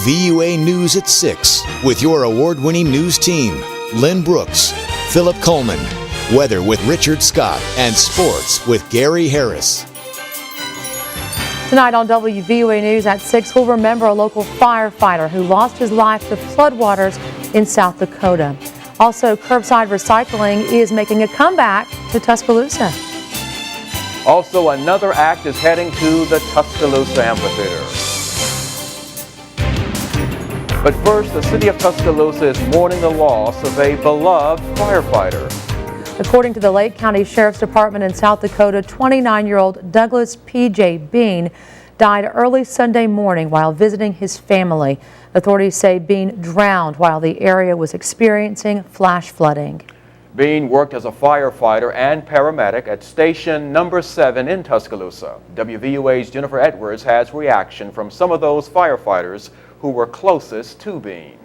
WVUA News at 6 with your award-winning news team, Lynn Brooks, Philip Coleman, weather with Richard Scott, and sports with Gary Harris. Tonight on WVUA News at 6, we'll remember a local firefighter who lost his life to floodwaters in South Dakota. Also, curbside recycling is making a comeback to Tuscaloosa. Also, another act is heading to the Tuscaloosa Amphitheater. But first, the city of Tuscaloosa is mourning the loss of a beloved firefighter. According to the Lake County Sheriff's Department in South Dakota, 29-year-old Douglas P.J. Bean died early Sunday morning while visiting his family. Authorities say Bean drowned while the area was experiencing flash flooding. Bean worked as a firefighter and paramedic at Station Number 7 in Tuscaloosa. WVUA's Jennifer Edwards has reaction from some of those firefighters who were closest to Bean.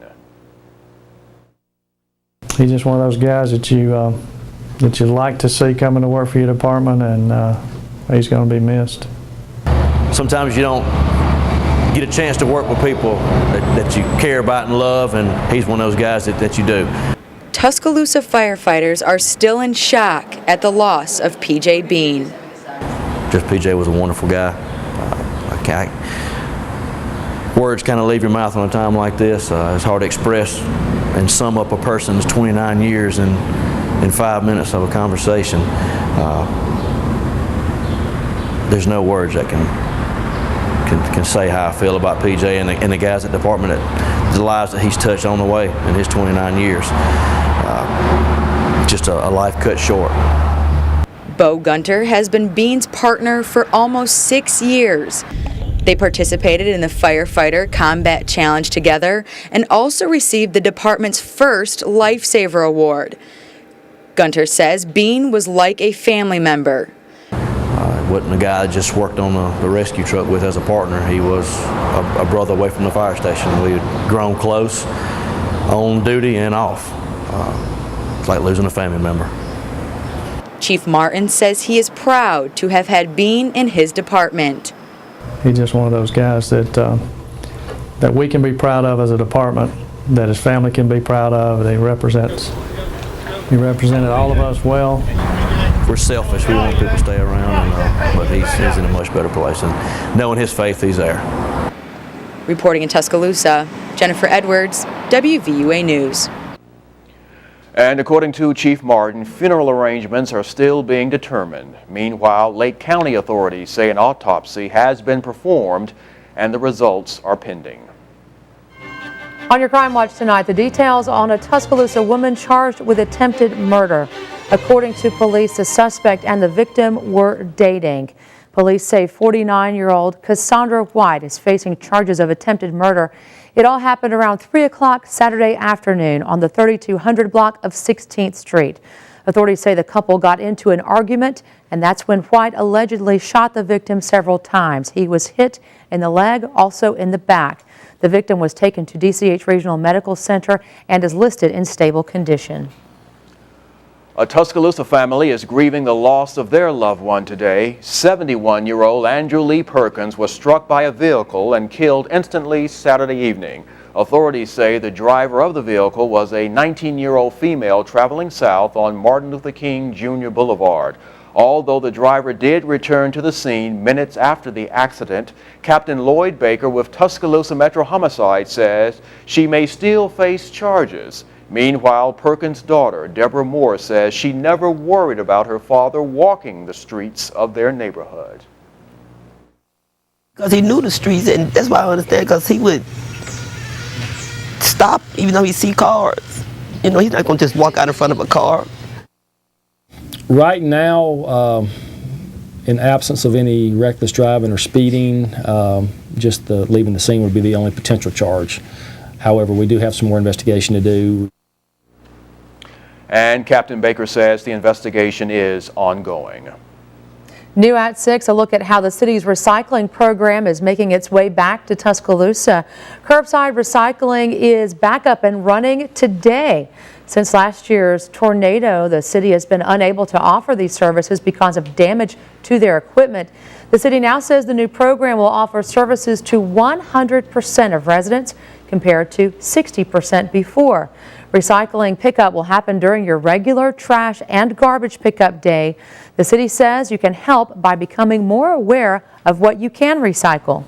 He's just one of those guys that you like to see coming to work for your department, and he's going to be missed. Sometimes you don't get a chance to work with people that you care about and love, and he's one of those guys that you do. Tuscaloosa firefighters are still in shock at the loss of P.J. Bean. Just P.J. was a wonderful guy. Words kind of leave your mouth on a time like this. It's hard to express and sum up a person's 29 years in 5 minutes of a conversation. There's no words that can say how I feel about P.J. and the guys at the department, the lives that he's touched on the way in his 29 years. Just a life cut short. Beau Gunter has been Bean's partner for almost 6 years. They participated in the Firefighter Combat Challenge together and also received the department's first Lifesaver Award. Gunter says Bean was like a family member. Wasn't a guy I just worked on the rescue truck with as a partner. He was a brother away from the fire station. We had grown close, on duty and off. It's like losing a family member. Chief Martin says he is proud to have had Bean in his department. He's just one of those guys that we can be proud of as a department, that his family can be proud of. He represented all of us well. We're selfish. We want people to stay around, but he's in a much better place. And knowing his faith, he's there. Reporting in Tuscaloosa, Jennifer Edwards, WVUA News. And according to Chief Martin, funeral arrangements are still being determined. Meanwhile, Lake County authorities say an autopsy has been performed and the results are pending. On your Crime Watch tonight, the details on a Tuscaloosa woman charged with attempted murder. According to police, the suspect and the victim were dating. Police say 49-year-old Cassandra White is facing charges of attempted murder. It all happened around 3 o'clock Saturday afternoon on the 3200 block of 16th Street. Authorities say the couple got into an argument, and that's when White allegedly shot the victim several times. He was hit in the leg, also in the back. The victim was taken to DCH Regional Medical Center and is listed in stable condition. A Tuscaloosa family is grieving the loss of their loved one today. 71-year-old Andrew Lee Perkins was struck by a vehicle and killed instantly Saturday evening. Authorities say the driver of the vehicle was a 19-year-old female traveling south on Martin Luther King Jr. Boulevard. Although the driver did return to the scene minutes after the accident, Captain Loyd Baker with Tuscaloosa Metro Homicide says she may still face charges. Meanwhile, Perkins' daughter, Deborah Moore, says she never worried about her father walking the streets of their neighborhood. Because he knew the streets, and that's why I understand, because he would stop even though he see cars. You know, he's not going to just walk out in front of a car. Right now, in absence of any reckless driving or speeding, just leaving the scene would be the only potential charge. However, we do have some more investigation to do. And Captain Baker says the investigation is ongoing. New at 6, a look at how the city's recycling program is making its way back to Tuscaloosa. Curbside recycling is back up and running today. Since last year's tornado, the city has been unable to offer these services because of damage to their equipment. The city now says the new program will offer services to 100% of residents compared to 60% before. Recycling pickup will happen during your regular trash and garbage pickup day. The city says you can help by becoming more aware of what you can recycle.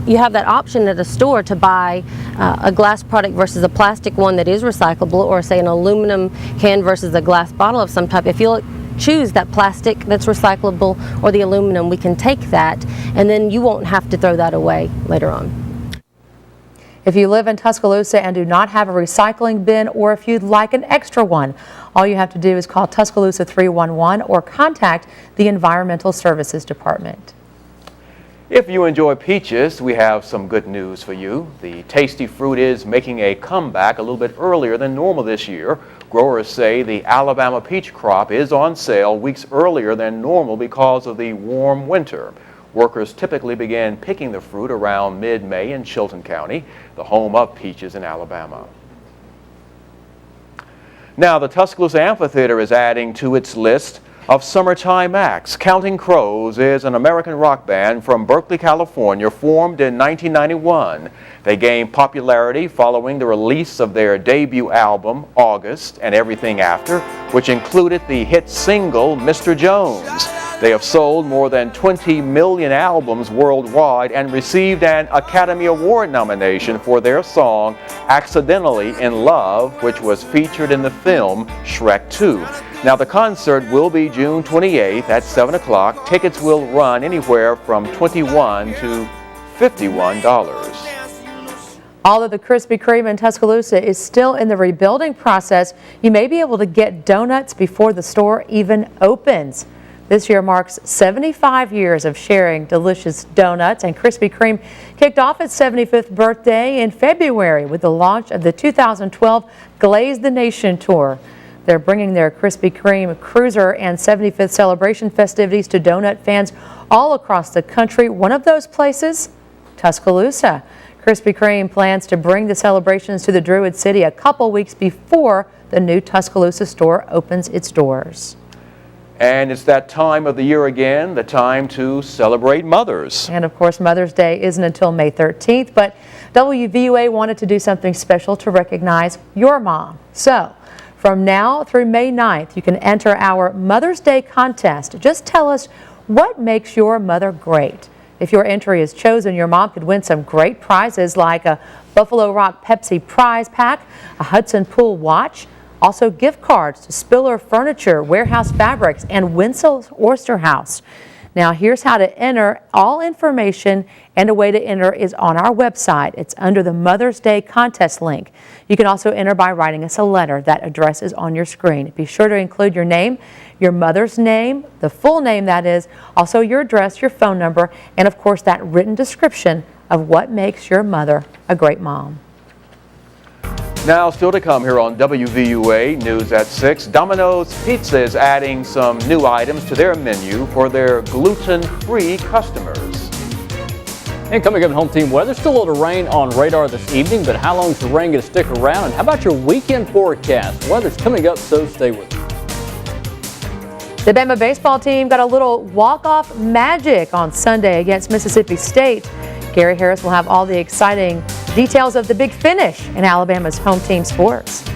You have that option at a store to buy a glass product versus a plastic one that is recyclable, or say an aluminum can versus a glass bottle of some type. If you'll choose that plastic that's recyclable or the aluminum, we can take that and then you won't have to throw that away later on. If you live in Tuscaloosa and do not have a recycling bin, or if you'd like an extra one, all you have to do is call Tuscaloosa 311 or contact the Environmental Services Department. If you enjoy peaches, we have some good news for you. The tasty fruit is making a comeback a little bit earlier than normal this year. Growers say the Alabama peach crop is on sale weeks earlier than normal because of the warm winter. Workers typically begin picking the fruit around mid-May in Chilton County, the home of peaches in Alabama. Now, the Tuscaloosa Amphitheater is adding to its list of summertime acts. Counting Crows is an American rock band from Berkeley, California, formed in 1991. They gained popularity following the release of their debut album, August and Everything After, which included the hit single, Mr. Jones. They have sold more than 20 million albums worldwide and received an Academy Award nomination for their song, Accidentally in Love, which was featured in the film Shrek 2. Now, the concert will be June 28th at 7 o'clock. Tickets will run anywhere from $21 to $51. Although the Krispy Kreme in Tuscaloosa is still in the rebuilding process, you may be able to get donuts before the store even opens. This year marks 75 years of sharing delicious donuts, and Krispy Kreme kicked off its 75th birthday in February with the launch of the 2012 Glaze the Nation Tour. They're bringing their Krispy Kreme Cruiser and 75th celebration festivities to donut fans all across the country. One of those places, Tuscaloosa. Krispy Kreme plans to bring the celebrations to the Druid City a couple weeks before the new Tuscaloosa store opens its doors. And it's that time of the year again, the time to celebrate mothers. And of course, Mother's Day isn't until May 13th, but WVUA wanted to do something special to recognize your mom. So, from now through May 9th, you can enter our Mother's Day contest. Just tell us what makes your mother great. If your entry is chosen, your mom could win some great prizes like a Buffalo Rock Pepsi prize pack, a Hudson Pool watch, also gift cards to Spiller Furniture, Warehouse Fabrics, and Winsel's Oyster House. Now, here's how to enter. All information and a way to enter is on our website. It's under the Mother's Day contest link. You can also enter by writing us a letter. That address is on your screen. Be sure to include your name, your mother's name, the full name that is, also your address, your phone number, and of course that written description of what makes your mother a great mom. Now, still to come here on WVUA News at 6, Domino's Pizza is adding some new items to their menu for their gluten-free customers. And coming up in home team weather, still a little rain on radar this evening, but how long is the rain going to stick around? And how about your weekend forecast? Weather's coming up, so stay with us. The Bama baseball team got a little walk-off magic on Sunday against Mississippi State. Gary Harris will have all the exciting details of the big finish in Alabama's home team sports.